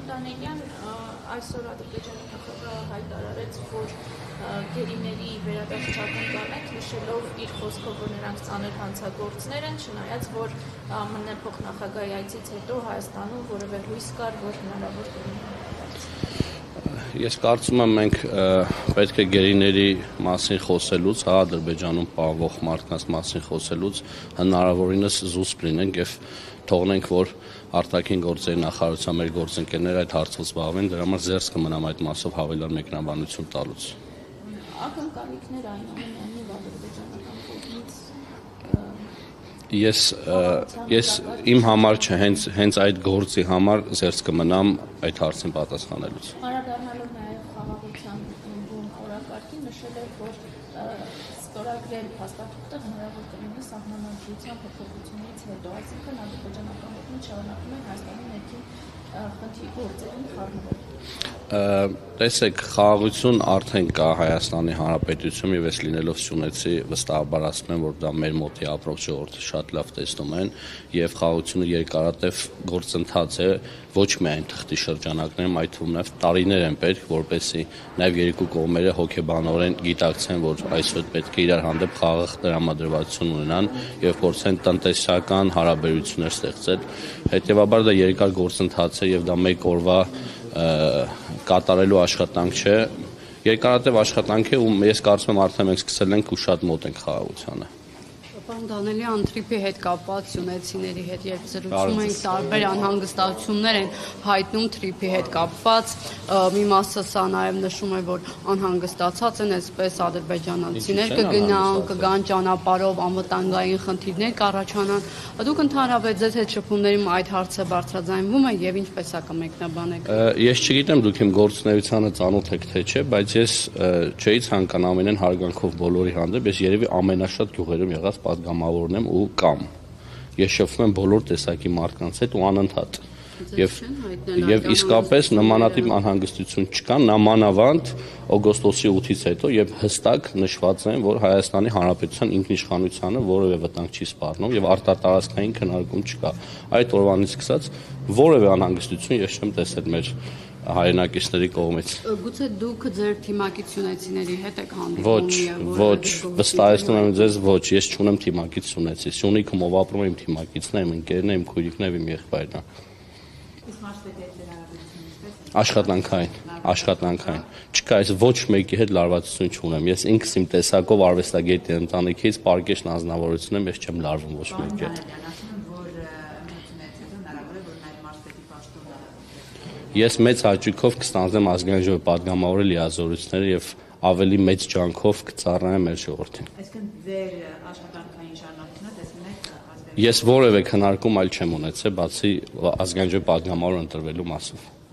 Դանելյան այսօր Ադրբեջանի նախագահը հայտարարեց, որ գերիների վերադարձչական կանենք, նշելով իր խոսքով, որ նրանք ծանր հանցագործներ են, չնայած որ ԱՄՆ փոխնախագահի այցից հետո Հայաստանում որևէ հույս կար, որ հնարավոր կլինի։ Ես կարծում եմ մենք պետք է գերիների մասին խոսելուց, Ադրբեջանում պահվող մարդկանց մասին խոսելուց հնարավորինս զուսպ լինենք եւ թողնենք, որ արտաքին գործերի նախարարության մեր գործընկերները այդ հարցով զբաղվեն, դրա համար զերծ կմնամ այդ մասով հավելյալ մեկնաբանություն տալուց։ Ակնկալիքներ այնուամենայնիվ ադրբեջանական կողմից Ես իմ համար չէ, հենց այդ գործի համար զերծ կմնամ այդ հարցին պատասխանելուց։ Անդրադառնալով նաև խաղաղության բուն օրակարգին նշել է, որ ստորագրել փաստաթուղթը հնարավոր կլինի սահմանադրության փոփոխությունից հետո, այսինքն ադրբեջանական կողմից շարունակում են Հայաստանի ներքին խնդրի գործերին խառնվել։ Տեսեք, խաղաղություն արդեն կա Հայաստանի Հանրապետությունում եւ ես լինելով սյունեցի վստահաբար ասում եմ, որ դա մեր մոտի ապրող ժողովուրդը շատ լավ տեսնում են եւ խաղաղությունը երկարատև գործընթաց է, ոչ միայն թղթի շրջանակներում, այդ թվում նաեւ տարիներ են պետք, որպեսզի նաեւ երկու կողմերը հոգեբանորեն գիտակցեն, որ այսօր պետք է իրար հանդեպ խաղաղ տրամադրվածություն ունենան եւ փորձեն տնտեսական հարաբերություններ ստեղծել։ Հետեւաբար դա երկար գործընթաց է եւ դա մեկ օրվա կատարելու աշխատանք չէ, երկարատև աշխատանք է ու ես կարծում եմ արդեն մենք սկսել ենք ու շատ մոտ ենք խաղաղությանը։ Պարոն Դանելյան, Trip-ի հետ կապված սյունեցիների հետ երբ զրուցում ենք, տարբեր անհանգստություններ են հայտնում Trip-ի հետ կապված, մի մասը սա նաև նշում է, որ անհանգստացած են, այսպես ադրբեջանացիներ կգան ճանապարհով, անվտանգային խնդիրներ կառաջանան։ Դուք ընդհանրապես ձեզ հետ շփումներում այդ հարցը բարձրաձայնվում է եւ ինչպես է կմեկնաբանեք։ Ես չգիտեմ դուք իմ գործունեությանը ծանոթ եք թե չէ, բայց ես չէի ցանկանա ամենայն հարգանքով բոլորի հանդեպ, ես երևի ամենաշատ գյուղերում եղած պատգամավորն եմ ու կամ ես շփվում եմ բոլոր տեսակի մարդկանց հետ ու անընդհատ եւ իսկապես նմանատիպ անհանգստություն չկա, նամանավանդ օգոստոսի 8-ից հետո եւ հստակ նշված են, որ Հայաստանի Հանրապետության ինքնիշխանությանը որևէ վտանգ չի սպառնում եւ արտատարածքային քննարկում չկա։ Այդ օրվանից սկսած որևէ անհանգստություն ես չեմ տեսել մեր հայրենակիցների կողմից։ Գուցե դուք ձեր թիմակից սյունեցիների հետ եք հանդիպում։ Ոչ, վստահեցնում եմ ձեզ, ոչ, ես չունեմ թիմակից սյունեցի։ Սյունիքում ով ապրում է իմ թիմակիցն է, իմ ընկերն է, իմ քույրիկն է, իմ եղբայրն է։ Աշխատանքային։ Չկա, ես ոչ մեկի հետ լարվածություն չունեմ։ Ես ինքս իմ տեսակով արվեստագետի ընտանիքից Պարկեշն անձնավորություն եմ, ես չեմ լարվում ոչ մեկի հետ։ Ես մեծ հաճույքով կստանձնեմ ազգային ժողովի պատգամավորի լիազորությունները եւ ավելի մեծ ջանքով կծառայեմ մեր ժողովրդին։ Այսինքն ձեր աշխատանքային շարունակությունը տեսնում եք Ես որևէ քննարկում այլ չեմ ունեցել, բացի ազգային ժողովի պատգամավոր ընտրվելու մասով։